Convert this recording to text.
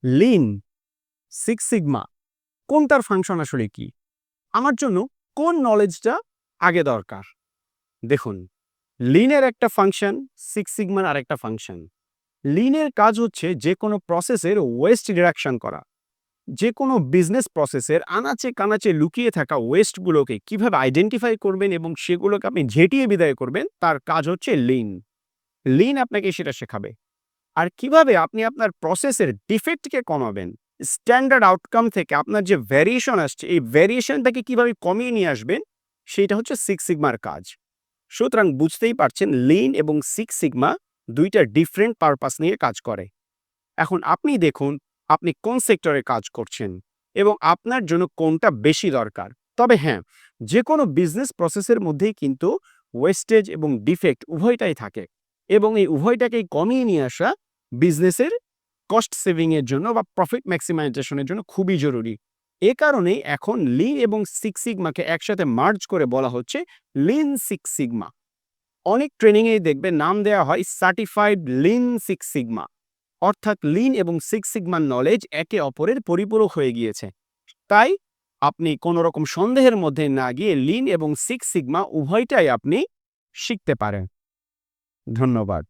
Lin, six sigma কোনটার function আসলে কি? আমার জন্য কোন নলেজটা আগে দরকার? দেখুন, লিনের একটা ফাংশন, সিক্স সিগমার আরেকটা ফাংশন। লিনের কাজ হচ্ছে যে কোনো প্রসেসের ওয়েস্ট রিডাকশন করা। যে কোনো বিজনেস প্রসেসের আনাচে কানাচে লুকিয়ে থাকা ওয়েস্টগুলোকে কিভাবে আইডেন্টিফাই করবেন এবং সেগুলোকে আপনি ঝেঁটিয়ে বিদায় করবেন, তার কাজ হচ্ছে লিন। লিন আপনাকে সেটা শেখাবে। আর কিভাবে আপনি আপনার প্রসেসের ডিফেক্টকে কমাবেন, স্ট্যান্ডার্ড আউটকাম থেকে আপনার যে ভ্যারিয়েশন আসছে এই ভ্যারিয়েশনটাকে কিভাবে কমিয়ে নিয়ে আসবেন, সেটা হচ্ছে সিক্স সিগমার কাজ। সুতরাং বুঝতেই পারছেন লিন এবং সিক্স সিগমা দুইটা ডিফারেন্ট পারপাস নিয়ে কাজ করে। এখন আপনি দেখুন আপনি কোন সেক্টরে কাজ করছেন এবং আপনার জন্য কোনটা বেশি দরকার। তবে হ্যাঁ, যে কোনো বিজনেস প্রসেসের মধ্যেই কিন্তু ওয়েস্টেজ এবং ডিফেক্ট উভয়টাই থাকে এবং এই উভয়টাকেই কমিয়ে নিয়ে আসা বিজনেসের কস্ট সেভিং এর জন্য বা প্রফিট ম্যাক্সিমাইজেশনের জন্য খুবই জরুরি। এ কারণেই এখন লিন এবং সিক্স সিগমাকে একসাথে মার্জ করে বলা হচ্ছে লিন সিক্স সিগমা। অনেক ট্রেনিংয়েই দেখবেন নাম দেওয়া হয় সার্টিফাইড লিন সিক্স সিগমা, অর্থাৎ লিন এবং সিক্স সিগমার নলেজ একে অপরের পরিপূরক হয়ে গিয়েছে। তাই আপনি কোনো রকম সন্দেহের মধ্যে না গিয়ে লিন এবং সিক্স সিগমা উভয়টাই আপনি শিখতে পারেন। ধন্যবাদ।